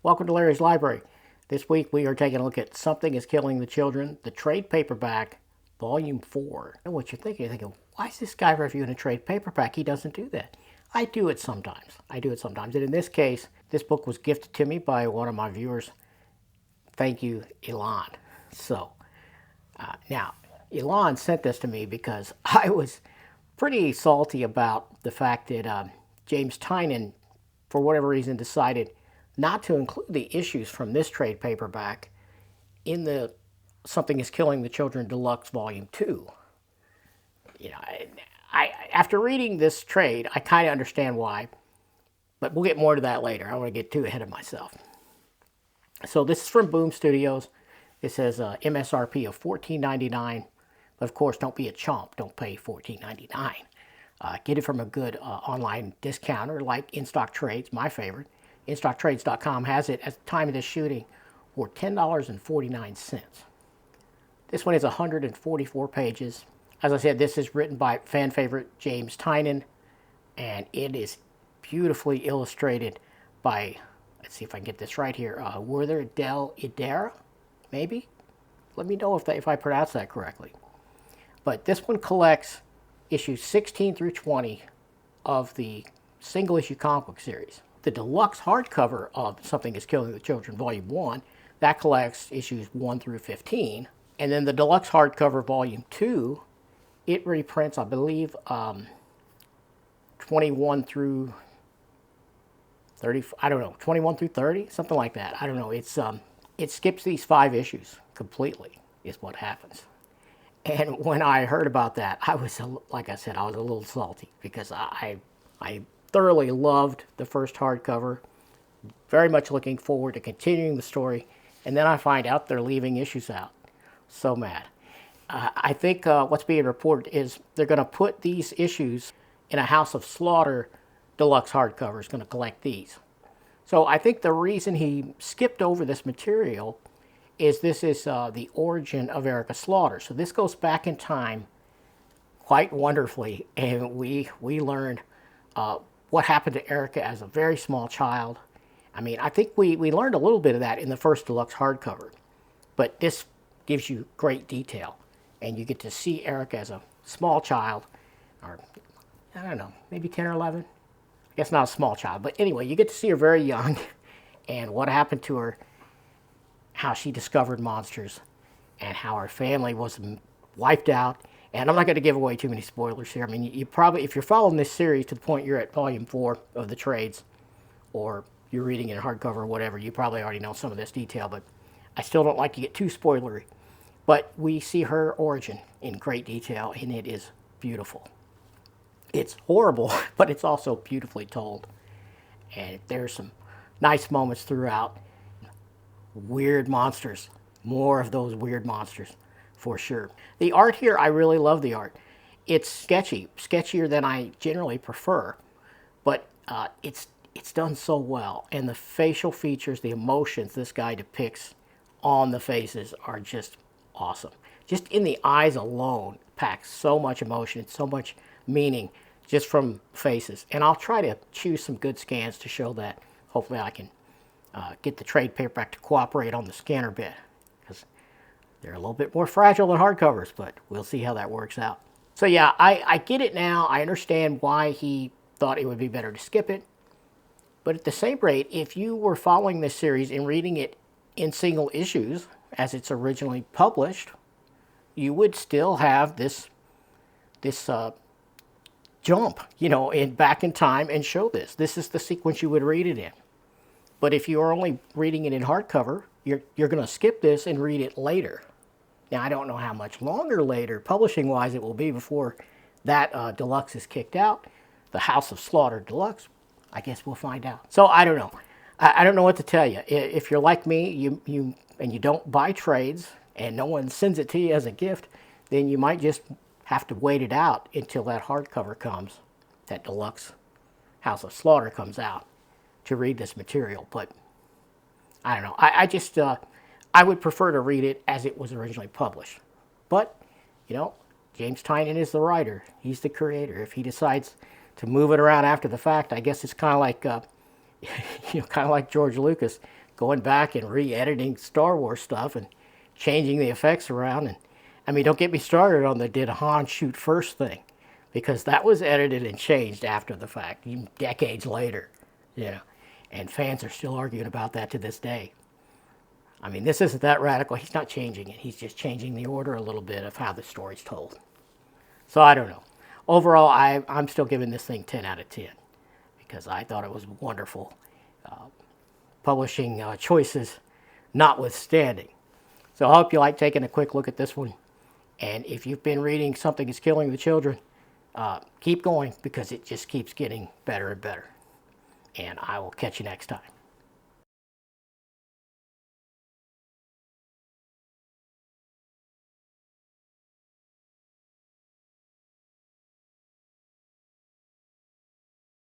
Welcome to Larry's Library. This week we are taking a look at Something is Killing the Children, the trade paperback, Volume 4. And what you're thinking, why is this guy reviewing a trade paperback? He doesn't do that. I do it sometimes. And in this case, this book was gifted to me by one of my viewers. Thank you, Elon. Now, Elon sent this to me because I was pretty salty about the fact that James Tynion, for whatever reason, decided not to include the issues from this trade paperback in the Something is Killing the Children Deluxe Volume 2. You know, after reading this trade, I kind of understand why, but we'll get more to that later. I don't want to get too ahead of myself. So this is from Boom Studios. It says MSRP of $14.99, but of course, don't be a chump. Don't pay $14.99. Get it from a good online discounter like In Stock Trades, my favorite. InStockTrades.com has it at the time of this shooting for $10.49. This one is 144 pages. As I said, this is written by fan favorite James Tynion, and it is beautifully illustrated by, let's see if I can get this right here, Werther, Dell'Edera, maybe? Let me know if I pronounce that correctly. But this one collects issues 16 through 20 of the single issue comic book series. The deluxe hardcover of Something is Killing the Children Volume 1, that collects issues 1 through 15. And then the deluxe hardcover Volume 2, it reprints, I believe, 21 through 30, I don't know, 21 through 30, something like that. I don't know. It skips these 5 issues completely is what happens. And when I heard about that, I was, like I said, I was a little salty because I thoroughly loved the first hardcover, very much looking forward to continuing the story, and then I find out they're leaving issues out. So mad. I think what's being reported is they're going to put these issues in a House of Slaughter deluxe hardcover is going to collect these. So I think the reason he skipped over this material is this is the origin of Erica Slaughter. So this goes back in time quite wonderfully, and we learned what happened to Erica as a very small child. I mean, I think we learned a little bit of that in the first deluxe hardcover, but this gives you great detail, and you get to see Erica as a small child, or I don't know, maybe 10 or 11. I guess not a small child, but anyway, you get to see her very young, and what happened to her, how she discovered monsters, and how her family was wiped out. And I'm not going to give away too many spoilers here. I mean, you probably, if you're following this series to the point you're at Volume 4 of the trades, or you're reading it in hardcover or whatever, you probably already know some of this detail, but I still don't like to get too spoilery. But we see her origin in great detail, and it is beautiful. It's horrible, but it's also beautifully told. And there's some nice moments throughout. Weird monsters. More of those weird monsters, for sure. The art here, I really love the art. It's sketchy, sketchier than I generally prefer, but it's done so well. And the facial features, the emotions this guy depicts on the faces are just awesome. Just in the eyes alone packs so much emotion, so much meaning just from faces. And I'll try to choose some good scans to show that. Hopefully I can get the trade paperback to cooperate on the scanner bit, because they're a little bit more fragile than hardcovers, but we'll see how that works out. So yeah, I get it now. I understand why he thought it would be better to skip it. But at the same rate, if you were following this series and reading it in single issues, as it's originally published, you would still have this jump, you know, back in time and show this. This is the sequence you would read it in. But if you're only reading it in hardcover, you're going to skip this and read it later. Now, I don't know how much longer later, publishing-wise, it will be before that deluxe is kicked out. The House of Slaughter Deluxe, I guess we'll find out. So I don't know. I don't know what to tell you. If you're like me, you don't buy trades, and no one sends it to you as a gift, then you might just have to wait it out until that hardcover comes, that deluxe House of Slaughter comes out, to read this material. But I don't know. I would prefer to read it as it was originally published. But, you know, James Tynion is the writer. He's the creator. If he decides to move it around after the fact, I guess it's kind of like, kind of like George Lucas going back and re-editing Star Wars stuff and changing the effects around. And I mean, don't get me started on the did Han shoot first thing, because that was edited and changed after the fact, even decades later, you know. And fans are still arguing about that to this day. I mean, this isn't that radical. He's not changing it. He's just changing the order a little bit of how the story's told. So I don't know. Overall, I'm still giving this thing 10 out of 10 because I thought it was wonderful. Publishing choices notwithstanding. So I hope you like taking a quick look at this one. And if you've been reading Something is Killing the Children, keep going because it just keeps getting better and better. And I will catch you next time.